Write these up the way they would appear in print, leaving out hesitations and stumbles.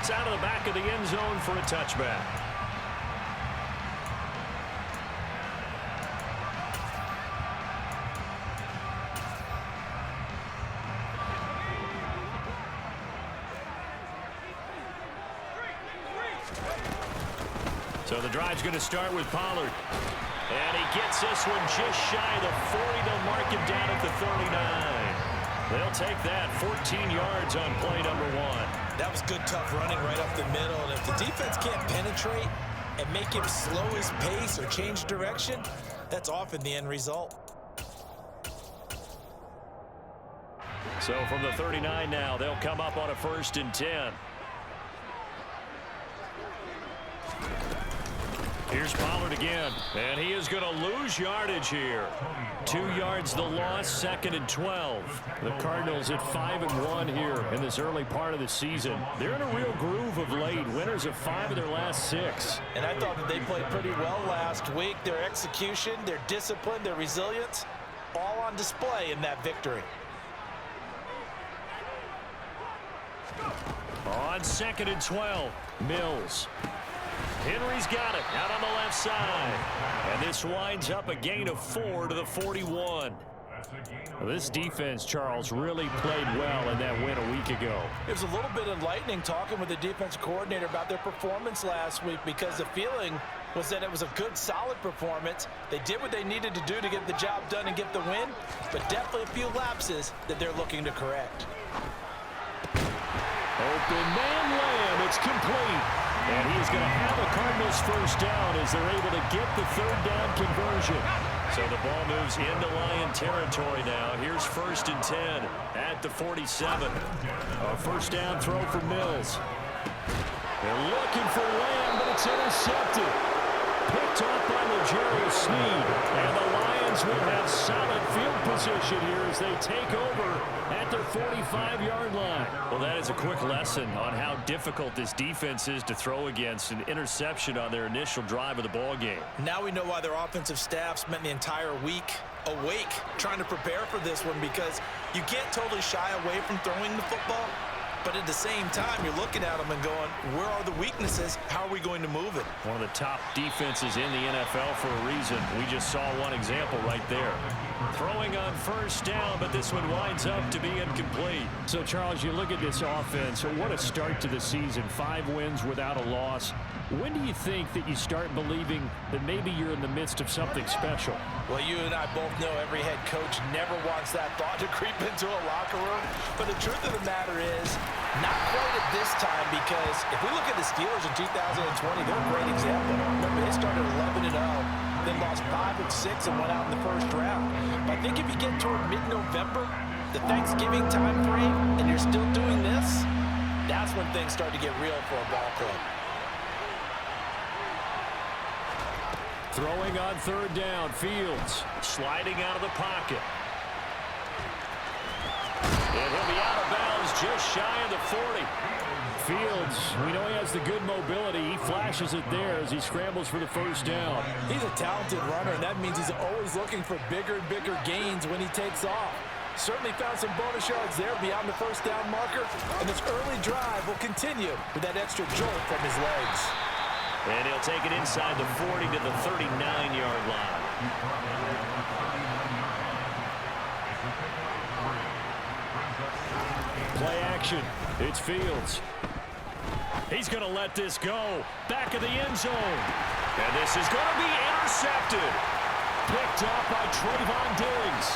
That's out of the back of the end zone for a touchback. So the drive's going to start with Pollard. And he gets this one just shy of the 40. They'll mark him down at the 39. They'll take that 14 yards on play number 1. That was good, tough running right up the middle. And if the defense can't penetrate and make him slow his pace or change direction, that's often the end result. So from the 39 now, they'll come up on a 1st and 10. Here's Pollard again, and he is going to lose yardage here. 2 yards the loss, 2nd and 12. The Cardinals at 5-1 here in this early part of the season. They're in a real groove of late. Winners of 5 of their last 6. And I thought that they played pretty well last week. Their execution, their discipline, their resilience, all on display in that victory. On 2nd and 12, Mills. Henry's got it out on the left side. And this winds up a gain of 4 to the 41. This defense, Charles, really played well in that win a week ago. It was a little bit enlightening talking with the defense coordinator about their performance last week because the feeling was that it was a good, solid performance. They did what they needed to do to get the job done and get the win, but definitely a few lapses that they're looking to correct. Open man Lamb, it's complete. And he is going to have a Cardinals 1st down as they're able to get the 3rd down conversion. So the ball moves into Lion territory now. Here's 1st and 10 at the 47. A 1st down throw for Mills. They're looking for Lamb, but it's intercepted. Picked off by L'Jarius Sneed. And the Lions will have solid field position here as they take over at their 45-yard line. Well, that is a quick lesson on how difficult this defense is to throw against. An interception on their initial drive of the ball game. Now we know why their offensive staff spent the entire week awake trying to prepare for this one, because you can't totally shy away from throwing the football. But at the same time, you're looking at them and going, where are the weaknesses? How are we going to move it? One of the top defenses in the NFL for a reason. We just saw one example right there. Throwing on 1st down, but this one winds up to be incomplete. So, Charles, you look at this offense, what a start to the season. 5 wins without a loss. When do you think that you start believing that maybe you're in the midst of something special? Well, you and I both know every head coach never wants that thought to creep into a locker room. But the truth of the matter is, not quite at this time, because if we look at the Steelers in 2020, they're a great example. Remember, they started 11-0, then lost 5 of 6 and went out in the 1st round. But I think if you get toward mid-November, the Thanksgiving time frame, and you're still doing this, that's when things start to get real for a ball club. Throwing on 3rd down, Fields sliding out of the pocket. And he'll be out of bounds just shy of the 40. Fields, we know he has the good mobility. He flashes it there as he scrambles for the 1st down. He's a talented runner, and that means he's always looking for bigger and bigger gains when he takes off. Certainly found some bonus yards there beyond the 1st down marker, and this early drive will continue with that extra jolt from his legs. And he'll take it inside the 40 to the 39-yard line. Play action. It's Fields. He's going to let this go. Back of the end zone. And this is going to be intercepted. Picked off by Trayvon Diggs.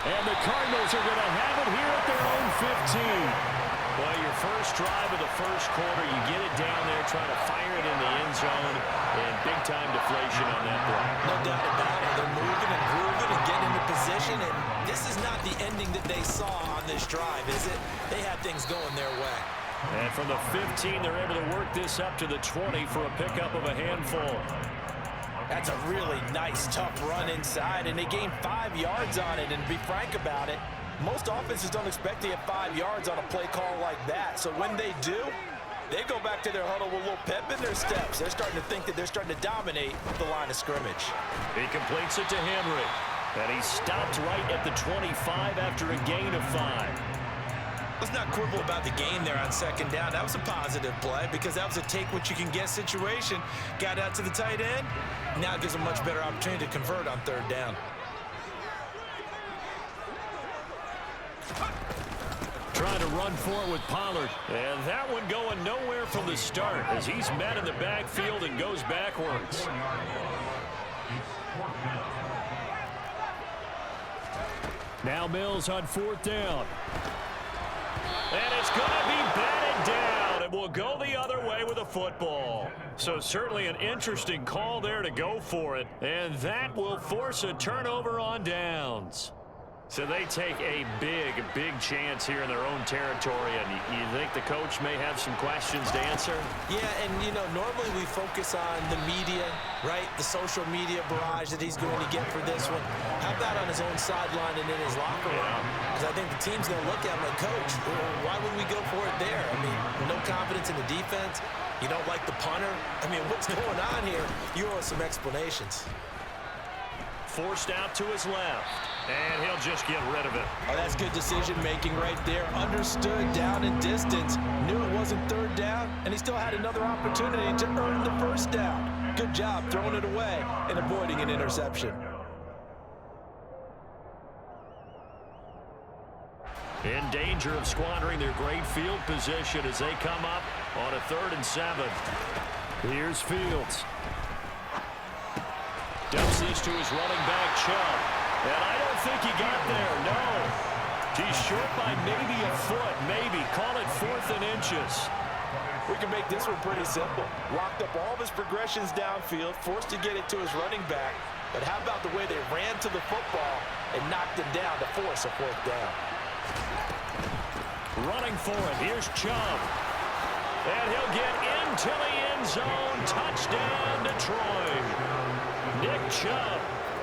And the Cardinals are going to have it here at their own 15. Well, your first drive of the 1st quarter, you get it down there, trying to fire it in the end zone, and big-time deflation on that block. No doubt about it. They're moving and grooving and getting into position, and this is not the ending that they saw on this drive, is it? They had things going their way. And from the 15, they're able to work this up to the 20 for a pickup of a handful. That's a really nice, tough run inside, and they gained 5 yards on it, and to be frank about it, most offenses don't expect to get 5 yards on a play call like that. So when they do, they go back to their huddle with a little pep in their steps. They're starting to think that they're starting to dominate the line of scrimmage. He completes it to Henry. And he stopped right at the 25 after a gain of 5. Let's not quibble about the game there on second down. That was a positive play because that was a take-what-you-can-get situation. Got out to the tight end. Now it gives a much better opportunity to convert on third down. Trying to run for it with Pollard. And that one going nowhere from the start as he's met in the backfield and goes backwards. Now Mills on fourth down. And it's going to be batted down. It will go the other way with a football. So certainly an interesting call there to go for it. And that will force a turnover on downs. So they take a big chance here in their own territory. And you think the coach may have some questions to answer? Yeah, and, you know, normally we focus on the media, right? The social media barrage that he's going to get for this one. How about on his own sideline and in his locker room? Because I think the team's going to look at him like, Coach, why would we go for it there? I mean, no confidence in the defense. You don't like the punter. I mean, what's going on here? You owe us some explanations. Forced out to his left. And he'll just get rid of it. Oh, that's good decision-making right there. Understood down and distance. Knew it wasn't third down, and he still had another opportunity to earn the first down. Good job throwing it away and avoiding an interception. In danger of squandering their great field position as they come up on a 3rd and 7. Here's Fields. Dumps this to his running back, Chubb. And I don't think he got there, no. He's short by maybe a foot, maybe. Call it 4th and inches. We can make this one pretty simple. Locked up all of his progressions downfield, forced to get it to his running back. But how about the way they ran to the football and knocked him down to force a 4th down? Running for it, here's Chubb. And he'll get into the end zone. Touchdown, Detroit. Nick Chubb.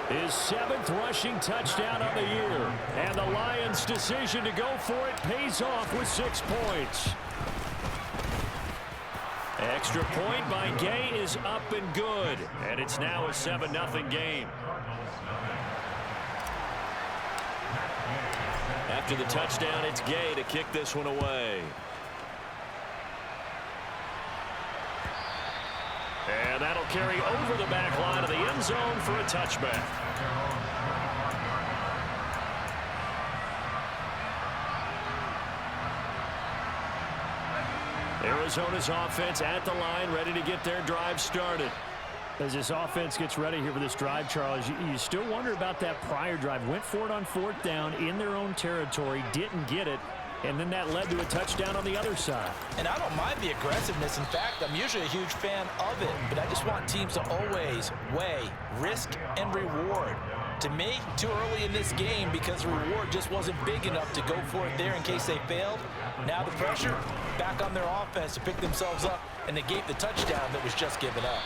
His 7th rushing touchdown of the year. And the Lions' decision to go for it pays off with 6 points. Extra point by Gay is up and good. And it's now a 7-0 game. After the touchdown, it's Gay to kick this one away. And that'll carry over the back line of the end zone for a touchback. Arizona's offense at the line, ready to get their drive started. As this offense gets ready here for this drive, Charles, you still wonder about that prior drive. Went for it on 4th down in their own territory, didn't get it. And then that led to a touchdown on the other side. And I don't mind the aggressiveness. In fact, I'm usually a huge fan of it. But I just want teams to always weigh risk and reward. To me, too early in this game because the reward just wasn't big enough to go for it there in case they failed. Now the pressure back on their offense to pick themselves up and negate the touchdown that was just given up.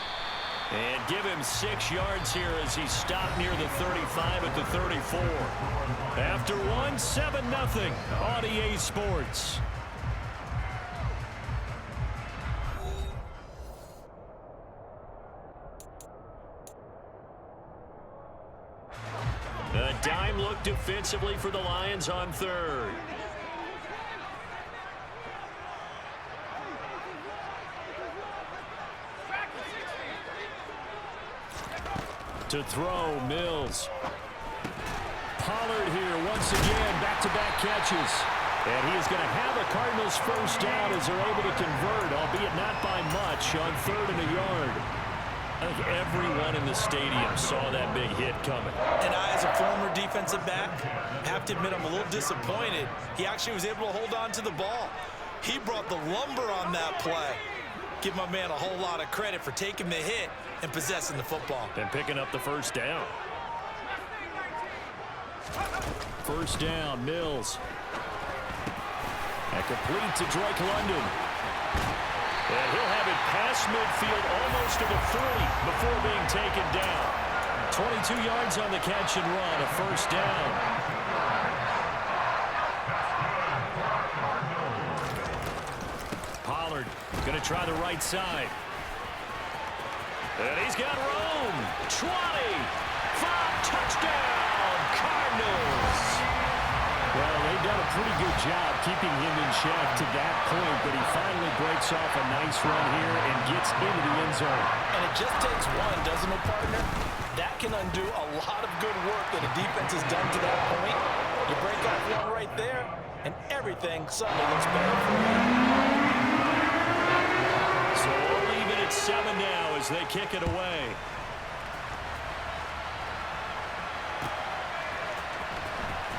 And give him 6 yards here as he stopped near the 35 at the 34. After one, 7-0 on EA Sports. A dime look defensively for the Lions on 3rd. To throw, Mills. Pollard here once again, back-to-back catches. And he is going to have a Cardinals first down as they're able to convert, albeit not by much, on 3rd and a yard. I think everyone in the stadium saw that big hit coming. And I, as a former defensive back, have to admit I'm a little disappointed. He actually was able to hold on to the ball. He brought the lumber on that play. Give my man a whole lot of credit for taking the hit and possessing the football. And picking up the first down. First down, Mills. And complete to Drake London. And he'll have it past midfield almost to the 40 before being taken down. 22 yards on the catch and run, a first down. Pollard going to try the right side. And he's got room. 20. 5, touchdown, Cardinals. Well, they've done a pretty good job keeping him in check to that point, but he finally breaks off a nice run here and gets into the end zone. And it just takes one, doesn't it, partner? That can undo a lot of good work that a defense has done to that point. You break off one right there, and everything suddenly looks better for you. So we'll leave it at 7 now as they kick it away.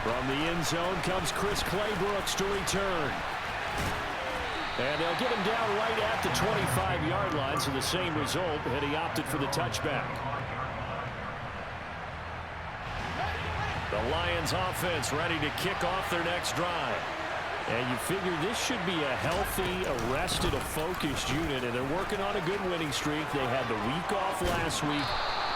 From the end zone comes Chris Claybrooks to return. And they'll get him down right at the 25-yard line, so the same result, and he opted for the touchback. The Lions offense ready to kick off their next drive. And you figure this should be a healthy, arrested, a focused unit, and they're working on a good winning streak. They had the week off last week.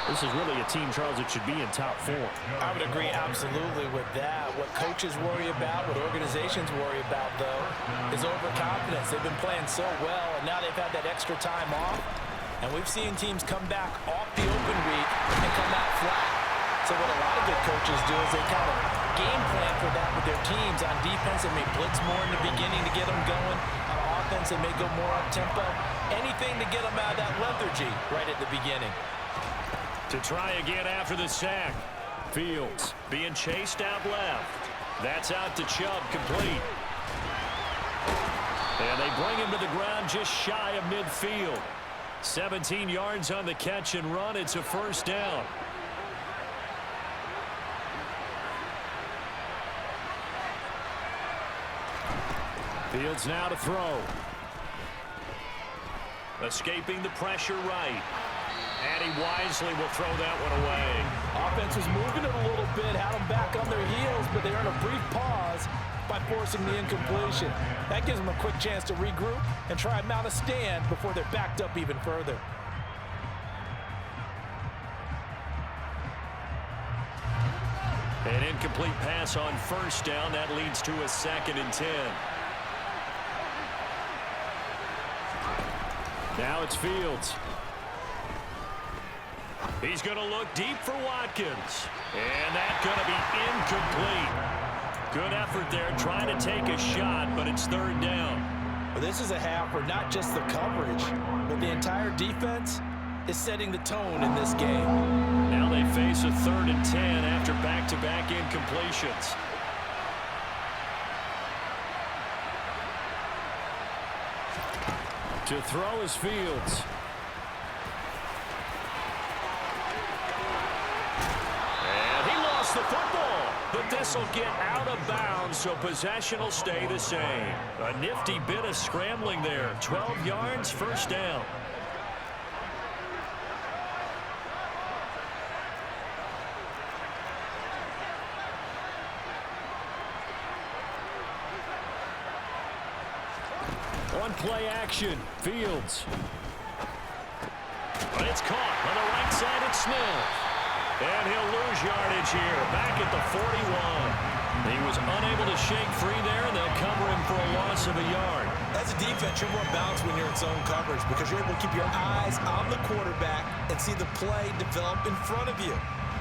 This is really a team, Charles, that should be in top form. I would agree absolutely with that. What coaches worry about, what organizations worry about, though, is overconfidence. They've been playing so well, and now they've had that extra time off. And we've seen teams come back off the open week and come out flat. So what a lot of good coaches do is they kind of game plan for that with their teams. On defense, they may blitz more in the beginning to get them going. On offense, they may go more up-tempo. Anything to get them out of that lethargy right at the beginning. To try again after the sack. Fields being chased out left. That's out to Chubb, complete. And they bring him to the ground just shy of midfield. 17 yards on the catch and run. It's a first down. Fields now to throw. Escaping the pressure right. And he wisely will throw that one away. Offense was moving it a little bit, had them back on their heels, but they earned a brief pause by forcing the incompletion. That gives them a quick chance to regroup and try and mount a stand before they're backed up even further. An incomplete pass on first down. That leads to a 2nd and 10. Now it's Fields. He's going to look deep for Watkins. And that's going to be incomplete. Good effort there trying to take a shot, but it's 3rd down. Well, this is a half where not just the coverage, but the entire defense is setting the tone in this game. Now they face a 3rd and 10 after back-to-back incompletions. To throw is Fields. And he lost the football. But this will get out of bounds, so possession will stay the same. A nifty bit of scrambling there. 12 yards, first down. On play action, Fields. But it's caught on the right side. It's Smith. And he'll lose yardage here, back at the 41. He was unable to shake free there, and they'll cover him for a loss of a yard. As a defense, you're more balanced when you're in zone coverage because you're able to keep your eyes on the quarterback and see the play develop in front of you.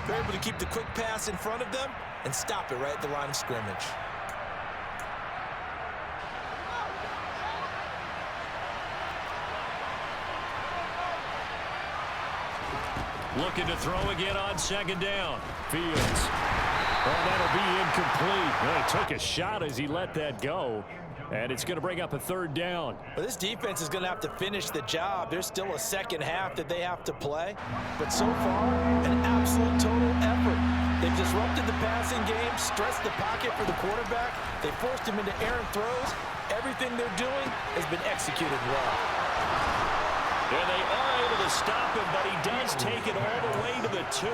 You're able to keep the quick pass in front of them and stop it right at the line of scrimmage. Looking to throw again on 2nd down. Fields. Oh, that'll be incomplete. Well, he took a shot as he let that go. And it's going to bring up a 3rd down. Well, this defense is going to have to finish the job. There's still a second half that they have to play. But so far, an absolute total effort. They've disrupted the passing game, stressed the pocket for the quarterback. They forced him into errant throws. Everything they're doing has been executed well. And they are able to stop him, but he does take it all the way to the 2.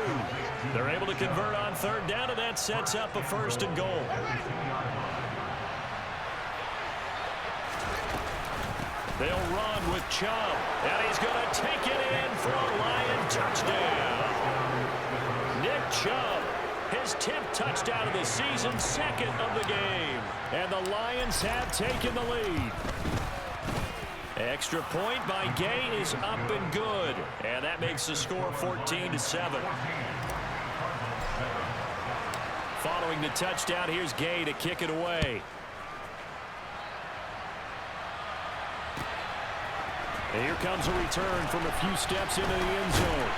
They're able to convert on 3rd down, and that sets up a 1st and goal. They'll run with Chubb, and he's going to take it in for a Lion touchdown. Nick Chubb, his 10th touchdown of the season, 2nd of the game. And the Lions have taken the lead. Extra point by Gay is up and good. And that makes the score 14-7. Following throwing the touchdown. Here's Gay to kick it away. And here comes a return from a few steps into the end zone.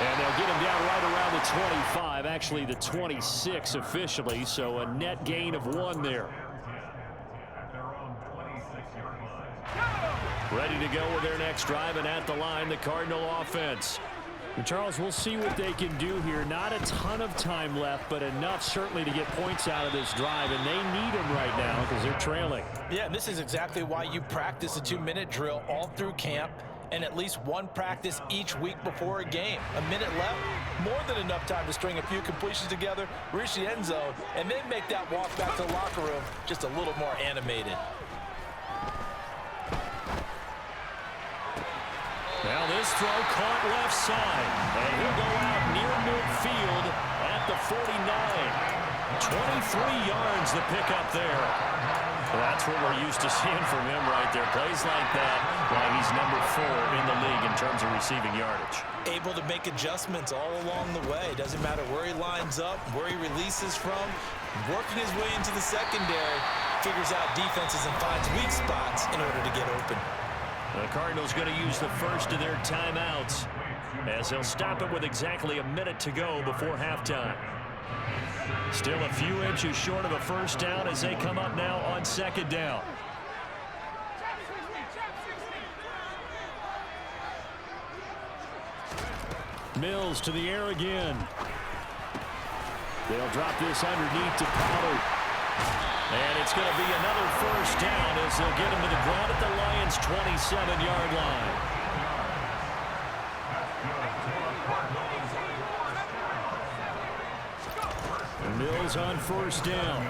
And they'll get him down right around the 25, actually the 26 officially, so a net gain of 1 there. Ready to go with their next drive, and at the line, the Cardinal offense. And Charles, we'll see what they can do here. Not a ton of time left, but enough certainly to get points out of this drive, and they need them right now because they're trailing. Yeah, and this is exactly why you practice a 2-minute drill all through camp and at least one practice each week before a game. A minute left, more than enough time to string a few completions together, reach the end zone, and then make that walk back to the locker room just a little more animated. Now this throw caught left side, and he'll go out near midfield at the 49. 23 yards the pickup there. Well, that's what we're used to seeing from him right there. Plays like that while he's number 4 in the league in terms of receiving yardage. Able to make adjustments all along the way. Doesn't matter where he lines up, where he releases from. Working his way into the secondary, figures out defenses and finds weak spots in order to get open. The Cardinals going to use the first of their timeouts as they'll stop it with exactly a minute to go before halftime. Still a few inches short of a first down as they come up now on second down. Mills to the air again. They'll drop this underneath to Pollard. And it's going to be another first down as they'll get him to the ground at the Lions' 27-yard line. Mills on first down.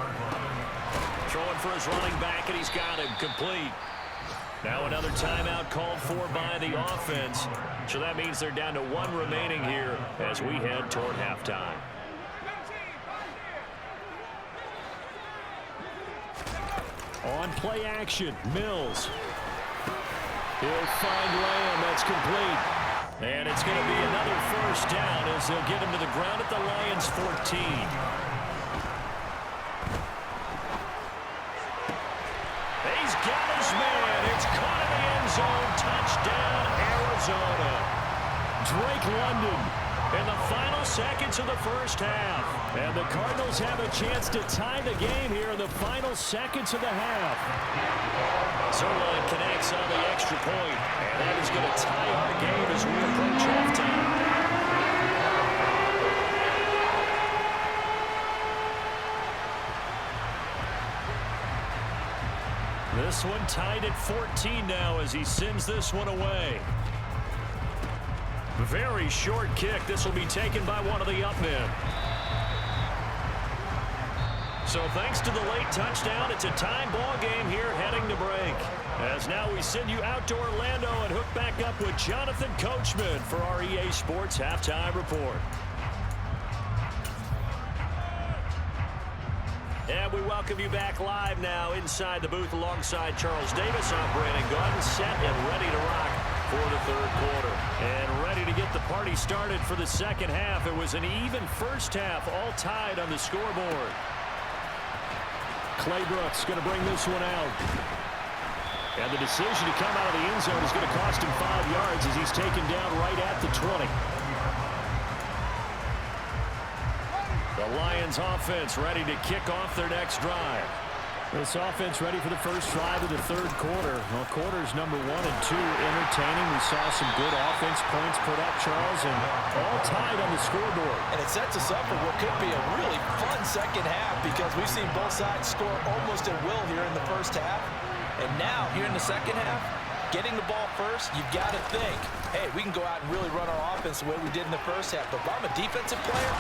Throwing for his running back, and he's got him complete. Now another timeout called for by the offense. So that means they're down to 1 remaining here as we head toward halftime. On play action, Mills. He'll find Lamb. That's complete. And it's going to be another first down as they'll get him to the ground at the Lions' 14. He's got his man. It's caught in the end zone. Touchdown, Arizona. Drake London in the final seconds of the first half. And the Cardinals have a chance to tie the game here in the final seconds of the half. Zerline connects on the extra point, and that is going to tie our game as we approach halftime. This one tied at 14 now as he sends this one away. Very short kick. This will be taken by one of the up men. So thanks to the late touchdown, it's a tie ball game here heading to break. As now we send you out to Orlando and hook back up with Jonathan Coachman for our EA Sports Halftime Report. And we welcome you back live now inside the booth alongside Charles Davis. I'm Brandon Gaudin, set and ready to rock for the third quarter. And ready to get the party started for the second half. It was an even first half, all tied on the scoreboard. Clay Brooks going to bring this one out. And the decision to come out of the end zone is going to cost him 5 yards as he's taken down right at the 20. The Lions offense ready to kick off their next drive. This offense ready for the first drive of the third quarter. Well, quarters number 1 and 2 entertaining. We saw some good offense points put up, Charles, and all tied on the scoreboard. And it sets us up for what could be a really fun second half because we've seen both sides score almost at will here in the first half. And now, here in the second half, getting the ball first, you've got to think, hey, we can go out and really run our offense the way we did in the first half. But if I'm a defensive player,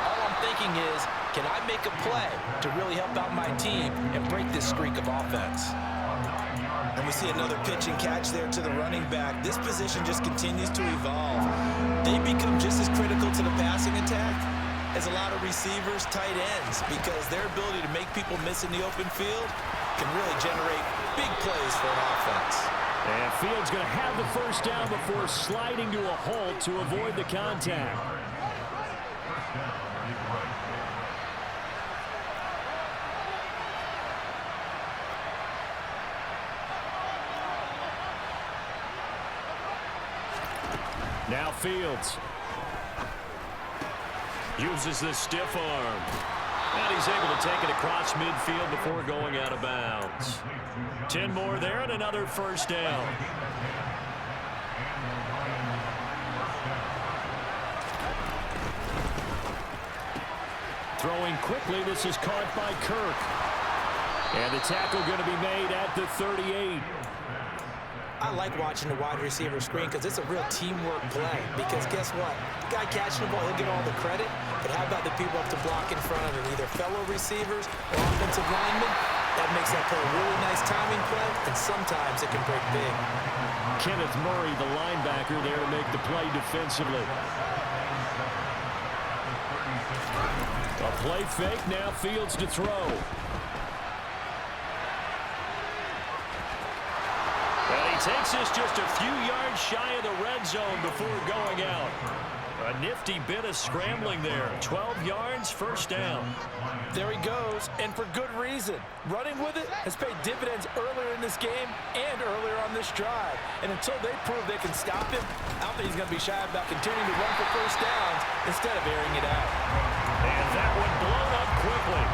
all I'm thinking is, can I make a play to really help out my team and break this streak of offense? And we see another pitch and catch there to the running back. This position just continues to evolve. They become just as critical to the passing attack as a lot of receivers, tight ends, because their ability to make people miss in the open field can really generate big plays for an offense. And Fields going to have the first down before sliding to a halt to avoid the contact. Now Fields. Uses the stiff arm. And he's able to take it across midfield before going out of bounds. 10 more there and another first down. Throwing quickly, this is caught by Kirk. And the tackle going to be made at the 38. I like watching the wide receiver screen because it's a real teamwork play. Because guess what? The guy catching the ball, he'll get all the credit. But how about the people up to block in front of him? Either fellow receivers or offensive linemen. That makes that play a really nice timing play, and sometimes it can break big. Kenneth Murray, the linebacker, there to make the play defensively. A play fake, now Fields to throw. And he takes this just a few yards shy of the red zone before going out. A nifty bit of scrambling there. 12 yards, first down. There he goes, and for good reason. Running with it has paid dividends earlier in this game and earlier on this drive. And until they prove they can stop him, I don't think he's going to be shy about continuing to run for first downs instead of airing it out. And that one blown up quickly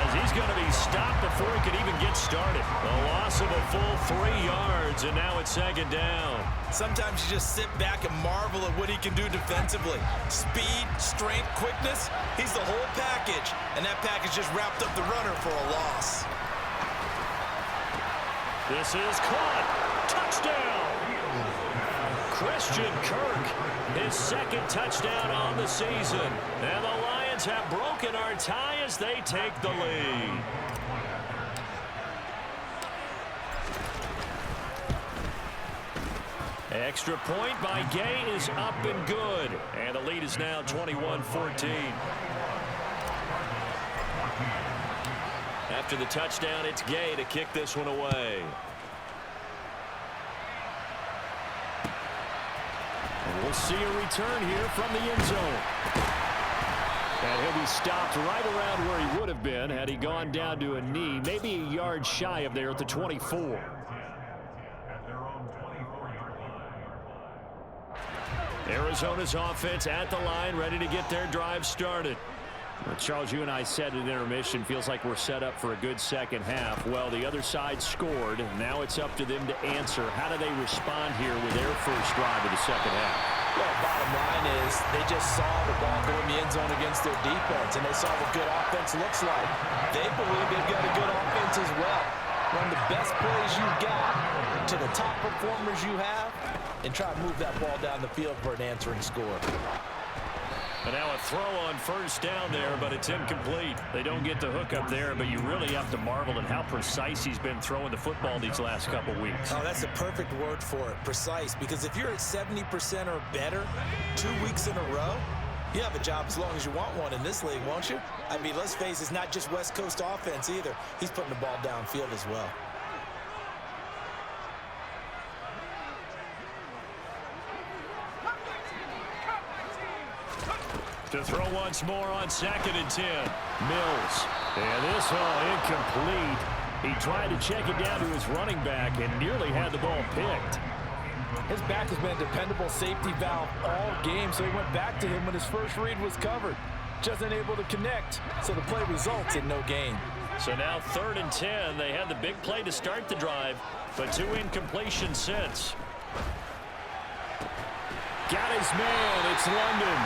as he's going to be stopped before he could even get started. A loss of a full 3 yards, and now it's second down. Sometimes you just sit back and marvel at what he can do defensively. Speed, strength, quickness, he's the whole package. And that package just wrapped up the runner for a loss. This is caught. Touchdown! Christian Kirk, his second touchdown on the season. And the Lions have broken our tie as they take the lead. Extra point by Gay is up and good. And the lead is now 21-14. After the touchdown, it's Gay to kick this one away. And we'll see a return here from the end zone. And he'll be stopped right around where he would have been had he gone down to a knee, maybe a yard shy of there at the 24. Arizona's offense at the line, ready to get their drive started. Well, Charles, you and I said at intermission, feels like we're set up for a good second half. Well, the other side scored. Now it's up to them to answer. How do they respond here with their first drive of the second half? Well, bottom line is they just saw the ball go in the end zone against their defense, and they saw what good offense looks like. They believe they've got a good offense as well. Run the best plays you've got to the top performers you have, and try to move that ball down the field for an answering score. And now a throw on first down there, but it's incomplete. They don't get the hook up there, but you really have to marvel at how precise he's been throwing the football these last couple weeks. Oh, that's a perfect word for it, precise, because if you're at 70% or better 2 weeks in a row, you have a job as long as you want one in this league, won't you? I mean, let's face it, it's not just West Coast offense either. He's putting the ball downfield as well. To throw once more on 2nd and 10. Mills. And this all incomplete. He tried to check it down to his running back and nearly had the ball picked. His back has been a dependable safety valve all game, so he went back to him when his first read was covered. Just unable to connect, so the play results in no gain. So now 3rd and 10. They had the big play to start the drive, but 2 incompletions since. Got his man. It's London.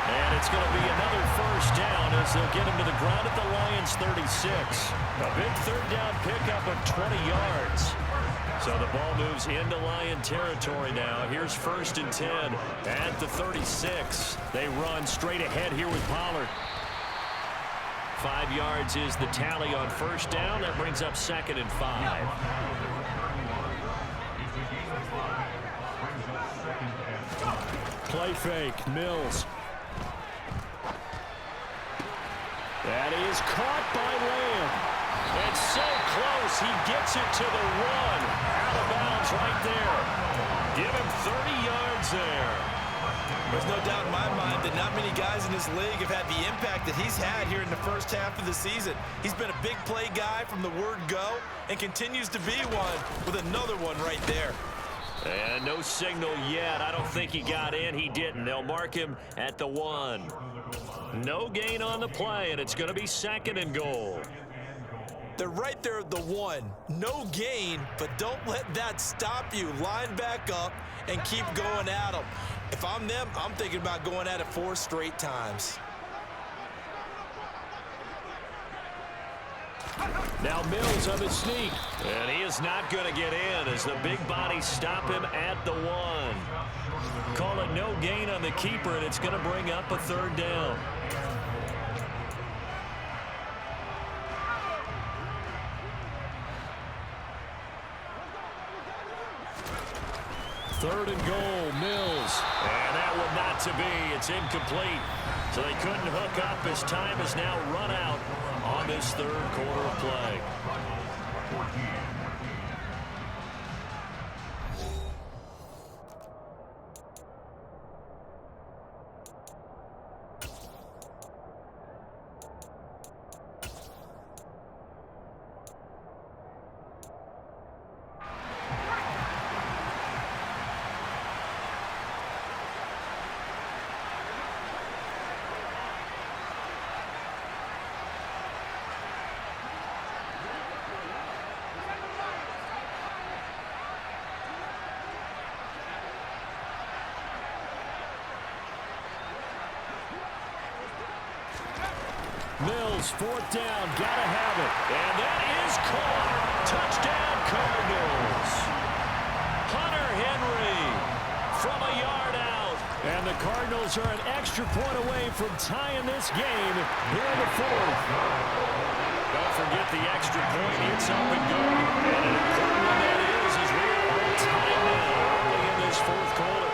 And it's going to be another first down as they'll get him to the ground at the Lions 36. A big 3rd down pickup of 20 yards. So the ball moves into Lion territory now. Here's 1st and 10 at the 36. They run straight ahead here with Pollard. 5 yards is the tally on first down. That brings up 2nd and 5. Play fake. Mills. That is caught by Lamb. It's so close. He gets it to the 1. Out of bounds right there. Give him 30 yards there. There's no doubt in my mind that not many guys in this league have had the impact that he's had here in the first half of the season. He's been a big play guy from the word go and continues to be one with another one right there. And no signal yet. I don't think he got in. He didn't. They'll mark him at the 1. No gain on the play, and it's going to be 2nd and goal. They're right there at the 1. No gain, but don't let that stop you. Line back up and keep going at them. If I'm them, I'm thinking about going at it 4 straight times. Now Mills on the sneak. And he is not going to get in as the big bodies stop him at the 1. Call it no gain on the keeper, and it's going to bring up a 3rd down. Third and goal, Mills. And that one not to be. It's incomplete. So they couldn't hook up as time has now run out on this 3rd quarter of play. Mills, 4th down, gotta have it. And that is caught. Touchdown, Cardinals. Hunter Henry from a yard out. And the Cardinals are an extra point away from tying this game here in the 4th. Don't forget the extra point. It's up and going. And an important one that is as we are on time now early in this 4th quarter.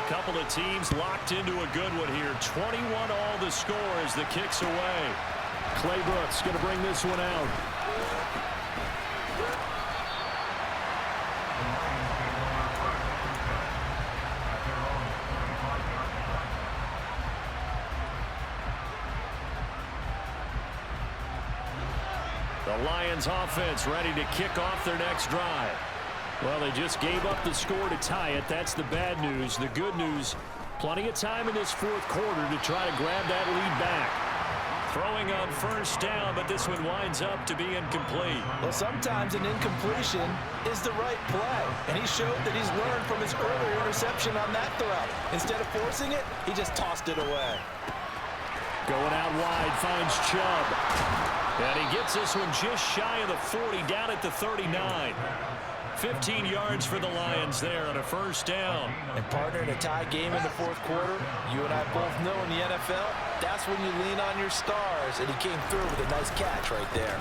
A couple of teams locked into a good one here. 21 all the score as the kick's away. Clay Brooks going to bring this one out. The Lions offense ready to kick off their next drive. Well, they just gave up the score to tie it. That's the bad news. The good news, plenty of time in this 4th quarter to try to grab that lead back. Throwing on 1st down, but this one winds up to be incomplete. Well, sometimes an incompletion is the right play, and he showed that he's learned from his earlier interception on that throw. Instead of forcing it, he just tossed it away. Going out wide, finds Chubb. And he gets this one just shy of the 40, down at the 39. 15 yards for the Lions there on a 1st down. And partner, in a tie game in the 4th quarter, you and I both know in the NFL, that's when you lean on your stars, and he came through with a nice catch right there.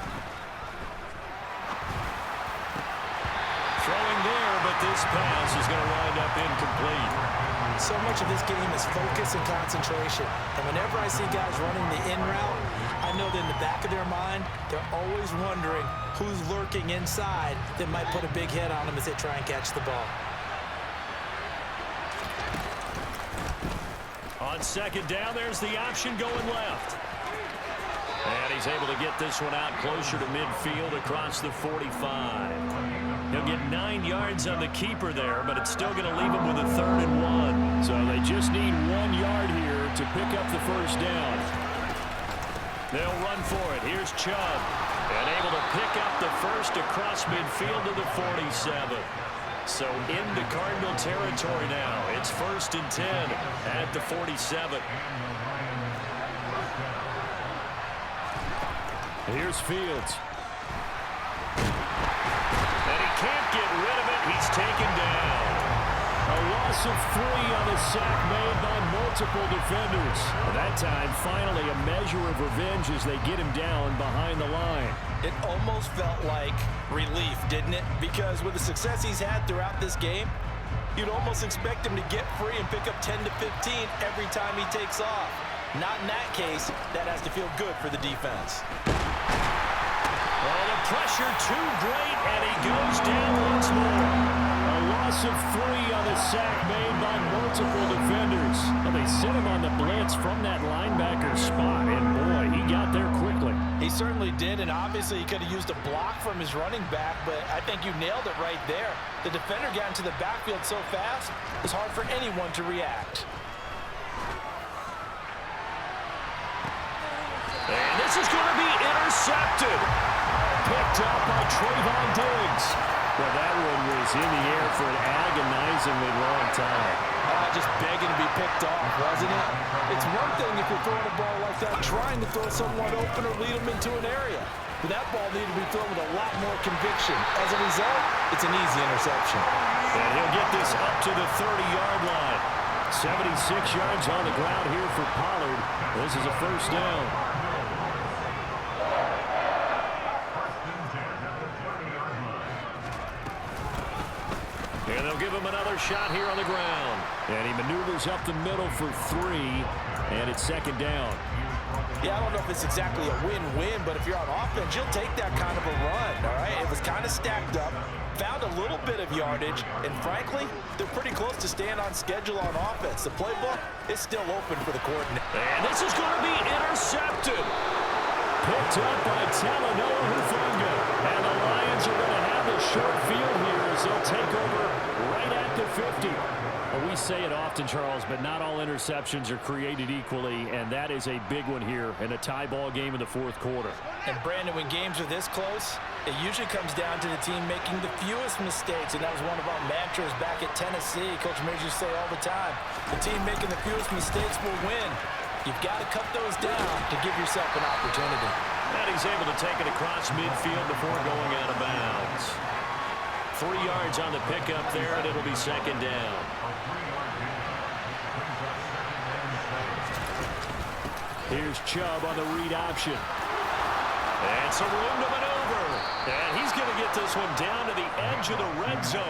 Throwing there, but this pass is going to wind up incomplete. So much of this game is focus and concentration. And whenever I see guys running the in route, I know that in the back of their mind, they're always wondering who's lurking inside that might put a big hit on them as they try and catch the ball. On 2nd down, there's the option going left. And he's able to get this one out closer to midfield across the 45. He'll get 9 yards on the keeper there, but it's still going to leave him with a 3rd and 1. So they just need 1 yard here to pick up the 1st down. They'll run for it. Here's Chubb. And able to pick up the 1st across midfield to the 47. So into Cardinal territory now. It's 1st and 10 at the 47. Here's Fields. And he can't get rid of it. He's taken down. A loss of 3 on the sack made by multiple defenders. That time, finally, a measure of revenge as they get him down behind the line. It almost felt like relief, didn't it? Because with the success he's had throughout this game, you'd almost expect him to get free and pick up 10 to 15 every time he takes off. Not in that case. That has to feel good for the defense. Well, the pressure too great, and he goes down once more. A loss of 3 on the sack made by multiple defenders. Well, they set him on the blitz from that linebacker spot, and boy, he got there quickly. He certainly did, and obviously he could have used a block from his running back, but I think you nailed it right there. The defender got into the backfield so fast, it's hard for anyone to react. And this is going to be intercepted. Picked up by Trayvon Diggs. Well, that one was in the air for an agonizingly long time. Just begging to be picked off, wasn't it? It's one thing if you're throwing a ball like that, trying to throw someone open or lead them into an area. But that ball needed to be thrown with a lot more conviction. As a result, it's an easy interception. And he'll get this up to the 30-yard line. 76 yards on the ground here for Pollard. This is a first down. And they'll give him another shot here on the ground. And he maneuvers up the middle for 3, and it's second down. Yeah, I don't know if it's exactly a win-win, but if you're on offense, you'll take that kind of a run, all right? It was kind of stacked up, found a little bit of yardage, and frankly, they're pretty close to staying on schedule on offense. The playbook is still open for the coordinator. And this is going to be intercepted. Picked up by Talanoa Hufanga. And the Lions are going to have the short field here as they'll take over right at the 50. Well, we say it often, Charles, but not all interceptions are created equally, and that is a big one here in a tie ball game in the fourth quarter. And, Brandon, when games are this close, it usually comes down to the team making the fewest mistakes, and that was one of our mantras back at Tennessee. Coach Mears used to say all the time, the team making the fewest mistakes will win. You've got to cut those down to give yourself an opportunity. And he's able to take it across midfield before going out of bounds. 3 yards on the pickup there, and it'll be second down. Here's Chubb on the read option. And some room to maneuver. And he's going to get this one down to the edge of the red zone.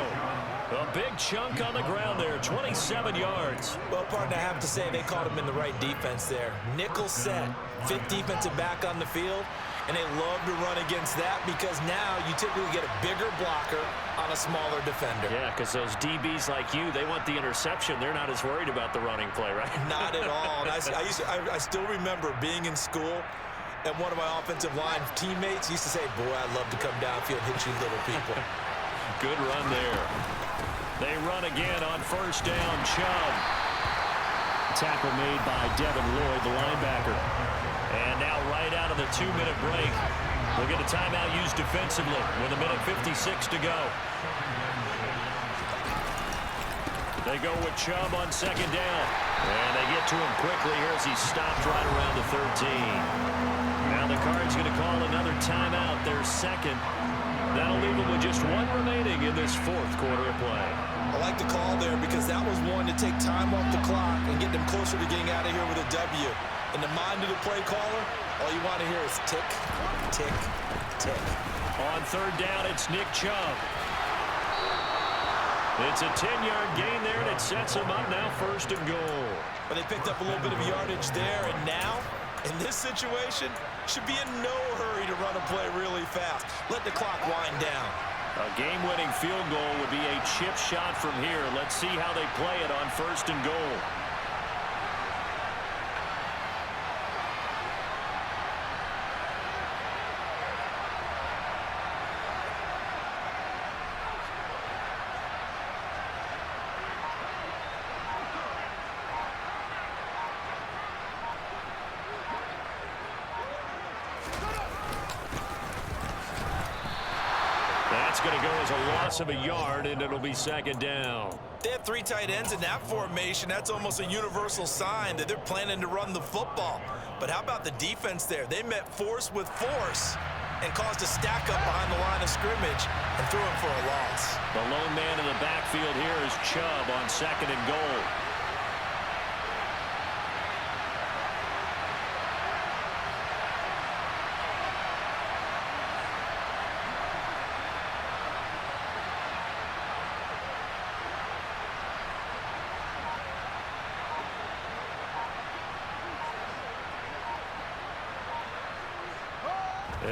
A big chunk on the ground there, 27 yards. Well, partner, I have to say they caught him in the right defense there. Nickel set, 5th defensive back on the field, and they love to run against that because now you typically get a bigger blocker on a smaller defender. Yeah, because those DBs like you, they want the interception. They're not as worried about the running play, right? Not at all. And I still remember being in school, and one of my offensive line teammates used to say, boy, I'd love to come downfield and hit you little people. Good run there. They run again on first down. Chubb. Tackle made by Devin Lloyd, the linebacker. And now right out of the 2-minute break, we'll get a timeout used defensively with 1:56 to go. They go with Chubb on second down. And they get to him quickly here as he stopped right around the 13. Now the Cards going to call another timeout, their second. That'll leave them with just 1 remaining in this fourth quarter of play. I like the call there because that was one to take time off the clock and get them closer to getting out of here with a W. In the mind of the play caller, all you want to hear is tick, tick, tick. On third down, it's Nick Chubb. It's a 10-yard gain there, and it sets him up now first and goal. But they picked up a little bit of yardage there, and now, in this situation, should be in no hurry to run a play really fast. Let the clock wind down. A game-winning field goal would be a chip shot from here. Let's see how they play it on first and goal. That's going to go as a loss of a yard, and it'll be second down. They have 3 tight ends in that formation. That's almost a universal sign that they're planning to run the football. But how about the defense there? They met force with force and caused a stack up behind the line of scrimmage and threw him for a loss. The lone man in the backfield here is Chubb on second and goal.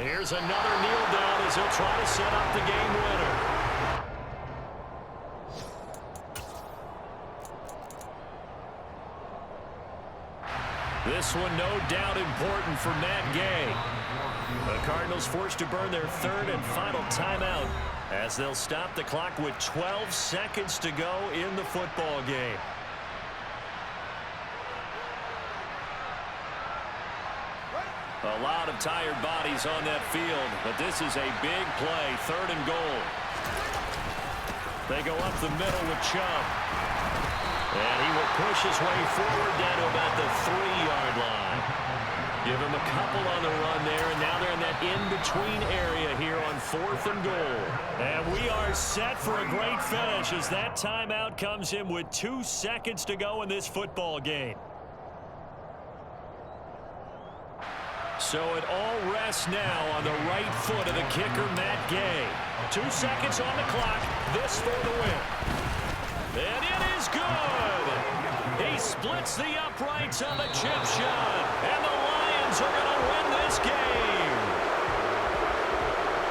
Here's another kneel down as he'll try to set up the game winner. This one no doubt important for Matt Gay. The Cardinals forced to burn their third and final timeout as they'll stop the clock with 12 seconds to go in the football game. A lot of tired bodies on that field, but this is a big play, third and goal. They go up the middle with Chubb. And he will push his way forward down to about the 3-yard line. Give him a couple on the run there, and now they're in that in-between area here on 4th and goal. And we are set for a great finish as that timeout comes in with 2 seconds to go in this football game. So it all rests now on the right foot of the kicker, Matt Gay. 2 seconds on the clock. This for the win. And it is good. He splits the uprights on the chip shot. And the Lions are going to win this game.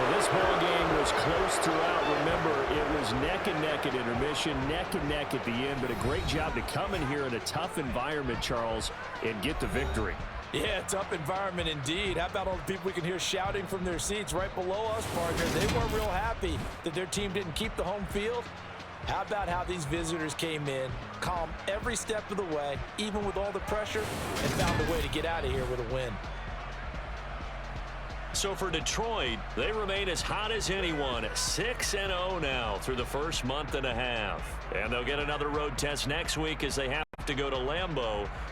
Well, this ball game was close throughout. Remember, it was neck and neck at intermission, neck and neck at the end. But a great job to come in here in a tough environment, Charles, and get the victory. Yeah, tough environment indeed. How about all the people we can hear shouting from their seats right below us, partner? They weren't real happy that their team didn't keep the home field. How about how these visitors came in, calm every step of the way, even with all the pressure, and found a way to get out of here with a win. So for Detroit, they remain as hot as anyone, 6-0 now through the first month and a half. And they'll get another road test next week as they have to go to Lambeau